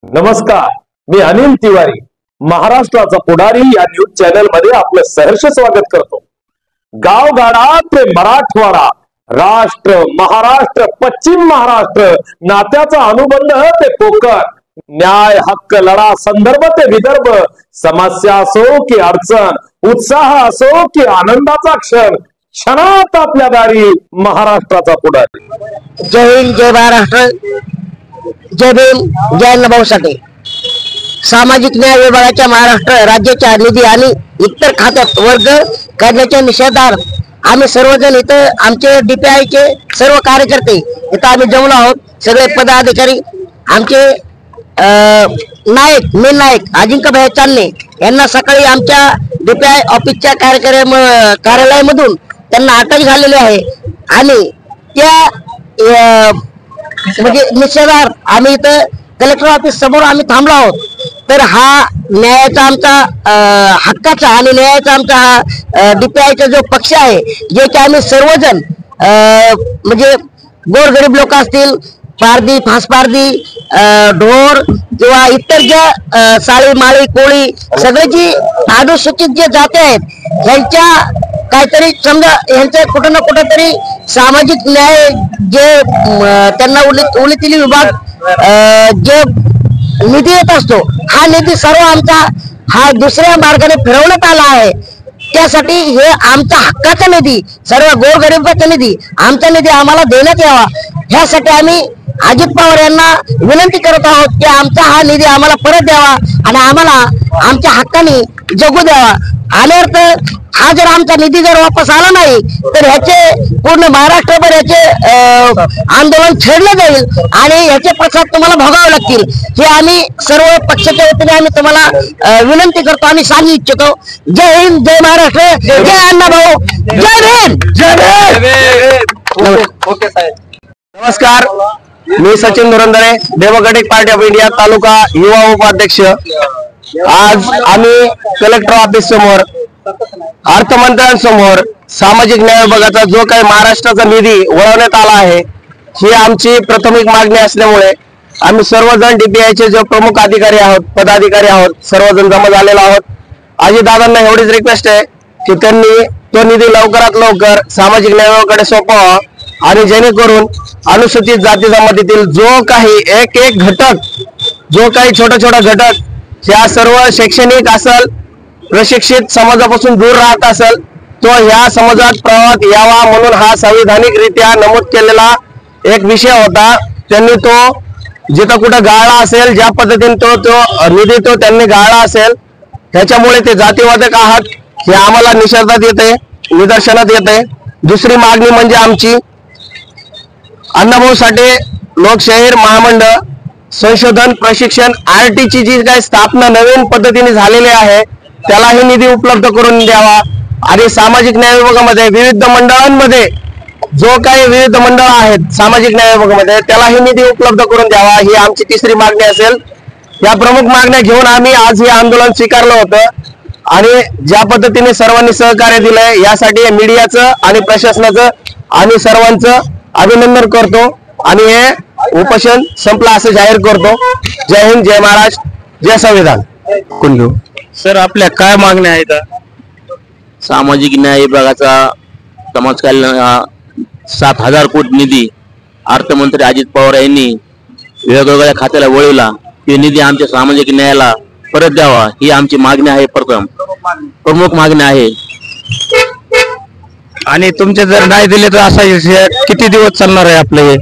नमस्कार, मी अनिल तिवारी, महाराष्ट्राचा पुढारी या न्यूज चॅनल मध्ये आपलं सहर्ष स्वागत करतो। गावगाडा ते मराठवाडा, राष्ट्र महाराष्ट्र, पश्चिम महाराष्ट्र, नात्याचा अनुबंध ते कोकण, न्याय हक्क लढा संदर्भ ते विदर्भ, समस्या असो की अडचण, उत्साह असो की आनंदाचा क्षण, क्षणात आपल्या दारी महाराष्ट्राचा पुढारी। जय हिंद, जय महाराष्ट्र, जय भीम, जय अण्णाभाऊ साठे। सामाजिक न्याय विभागाच्या महाराष्ट्र राज्याच्या निधी आणि इतर खात्यात वर्ग करण्याच्या निषेधार्थ आम्ही सर्वजण इथं आमचे DPI चे सर्व कार्यकर्ते इथं आम्ही जमलो आहोत। सगळे पदाधिकारी आमचे मेन नायक अजिंक्य भाई चांदणे यांना सकाळी आमच्या DPI ऑफिसच्या कार्यालयामधून त्यांना अटक झालेली आहे आणि त्या म्हणजे निषेधार्थ आम्ही इथं कलेक्टर ऑफिस समोर आम्ही थांबलो आहोत। तर हा न्यायाचा आमचा हक्काचा आणि न्यायाचा आमचा हा DPIचा जो पक्ष आहे, जे की आम्ही सर्वजण म्हणजे गोरगरीब लोक असतील, पारधी फासपारधी, ढोर किंवा इतर ज्या साळी माळी कोळी सगळे जी अनुसूचित जे जाती आहेत यांच्या काहीतरी समजा यांच्या कुठं ना कुठं तरी सामाजिक न्याय जे त्यांना उल्लेखित विभाग जे निधी येत असतो, हा निधी सर्व आमचा हा दुसऱ्या मार्गाने फिरवण्यात आला आहे। त्यासाठी हे आमचा हक्काचा निधी, सर्व गोरगरिबाचा निधी, आमचा निधी आम्हाला देण्यात यावा, ह्यासाठी आम्ही अजित पवार यांना विनंती करत आहोत की आमचा हा निधी आम्हाला परत द्यावा आणि आम्हाला आमच्या हक्काने जगू द्यावा। आल्यावर तर हा जर आमचा निधी जर वापस आला नाही तर ह्याचे पूर्ण महाराष्ट्रभर ह्याचे आंदोलन छेडलं जाईल आणि ह्याचे प्रसाद तुम्हाला भोगावे लागतील, हे आम्ही सर्व पक्षाच्या वतीने आम्ही तुम्हाला विनंती करतो आणि सांगू इच्छितो। जय हिंद, जय महाराष्ट्र, जय अण्णाभाऊ, जय भीम, जय भीम। ओके साहेब, नमस्कार, मी Sachin Dhurandhare, democratic party of India taluka युवा उपाध्यक्ष। आज आम्ही कलेक्टर ऑफिस समोर, अर्थमंत्र्यांसमोर सामाजिक न्याय विभागाचा जो काही महाराष्ट्राचा निधी वळवण्यात आला आहे, ही आमची प्राथमिक मागणी असल्यामुळे आम्ही सर्वजण DPI चे जे प्रमुख अधिकारी आहोत, पदाधिकारी आहोत, सर्वजण जमा झालेलो आहोत। अजितदादांना एवढीच रिक्वेस्ट आहे की त्यांनी तो निधी लवकरात लवकर सामाजिक न्याय विभागाकडे सोपवावा आणि जेणेकरून अनुसूचित जाती जमातीतील जो काही एक घटक, जो काही छोटा घटक या सर्व शैक्षणिक असेल, प्रशिक्षित समाजापासून दूर राहत असेल, तो ह्या समाजात प्रवाहात यावा म्हणून हा संविधानिकरित्या नमूद केलेला एक विषय होता। त्यांनी तो जिथं कुठं गाळला असेल, ज्या पद्धतीने तो निधी तो त्यांनी गाळला असेल, त्याच्यामुळे ते जातीवादक आहात हे आम्हाला निषेधात येते, निदर्शनात येते। दुसरी मागणी म्हणजे आमची अण्णाभाऊ साठे लोकशाहीर महामंडळ संशोधन प्रशिक्षण RT ची जी काही स्थापना नवीन पद्धतीने झालेली आहे, त्यालाही निधी उपलब्ध करून द्यावा आणि सामाजिक न्याय विभागामध्ये विविध मंडळांमध्ये जो काही विविध मंडळ आहेत सामाजिक न्याय विभागामध्ये, त्यालाही निधी उपलब्ध करून द्यावा, ही आमची तिसरी मागणी असेल। या प्रमुख मागण्या घेऊन आम्ही आज हे आंदोलन स्वीकारलं होतं आणि ज्या पद्धतीने सर्वांनी सहकार्य दिलंय यासाठी मीडियाचं आणि प्रशासनाचं आम्ही सर्वांचं अभिनंदन करतो आणि हे उपोषण संपलं असं जाहीर करतो। जय हिंद, जय महाराष्ट्र, जय संविधान। कुंडू सर, आपल्या काय मागण्या आहेत? सामाजिक न्याय विभागाचा समाज कल्याण 7,000 कोटी निधी अर्थमंत्री अजित पवार यांनी वेगवेगळ्या खात्याला वळवला, ते निधी आमच्या सामाजिक न्यायाला परत द्यावा, ही आमची मागणी आहे, प्रमुख मागणी आहे। आणि तुमचे जर नाही दिले तर असा किती दिवस चालणार आहे आपलं हे?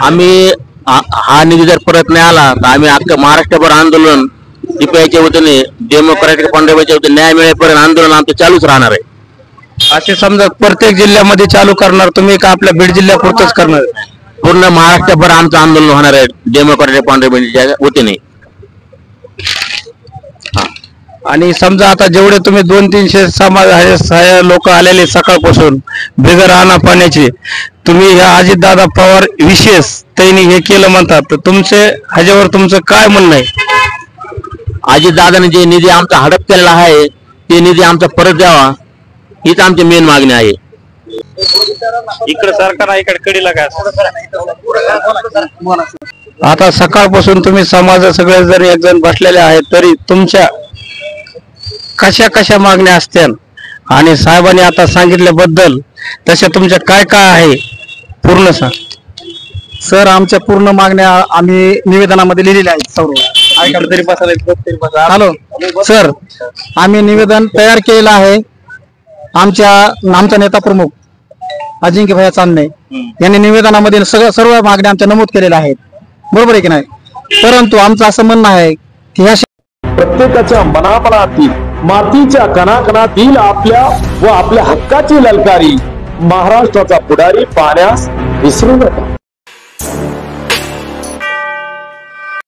आम्ही हा निधी जर परत नाही आला तर आम्ही अख्खं महाराष्ट्रभर आंदोलन DPIच्या वतीने, डेमोक्रेटिक पार्टीच्या वतीने न्याय मिळेपर्यंत आंदोलन आमचं चालूच राहणार आहे। असे समजा प्रत्येक जिल्ह्यामध्ये चालू करणार तुम्ही का आपल्या बीड जिल्ह्यापुरतच करणार? पूर्ण महाराष्ट्रभर आमचं आंदोलन होणार आहे डेमोक्रेटिक पार्टीच्या वतीने। आणि समजा आता जेवढे तुम्ही 200-300 समाज लोक आलेले सकाळपासून बिगर आणा पाण्याचे, तुम्ही ह्या अजितदादा पवार विशेष त्यांनी हे केलं म्हणतात, तर तुमचे ह्याच्यावर तुमचं काय म्हणणं आहे? अजितदादाने जे निधी आमचा हडप केलेला आहे ते निधी आमचा परत द्यावा, हीच आमची मेन मागणी आहे। इकडे सरकार इकडे कडीला काय आता सकाळपासून तुम्ही समाज सगळे जर एक जण बसलेले आहेत तरी तुमच्या कशा कशा मागण्या असतील आणि साहेबांनी आता सांगितल्याबद्दल तशा तुमच्या काय काय आहे पूर्ण सांग. सर आमच्या पूर्ण मागण्या आम्ही निवेदनामध्ये लिहिलेल्या आहेत सर्व. ऐकायला तरी बसा. हॅलो सर, आम्ही निवेदन तयार केलेलं आहे. आमचा नेता प्रमुख अजिंक्य भैया चांदणे यांनी निवेदनामध्ये सर्व मागण्या आमच्या नमूद केलेल्या आहेत. बरोबर आहे की नाही? परंतु आमचं असं म्हणणं आहे की ह्या प्रत्येकाच्या मनामनातील मातीच्या कणाकणातील आपल्या व आपल्या हक्काची ललकारी महाराष्ट्राचा पुढारी पाहण्यास विसरू नका.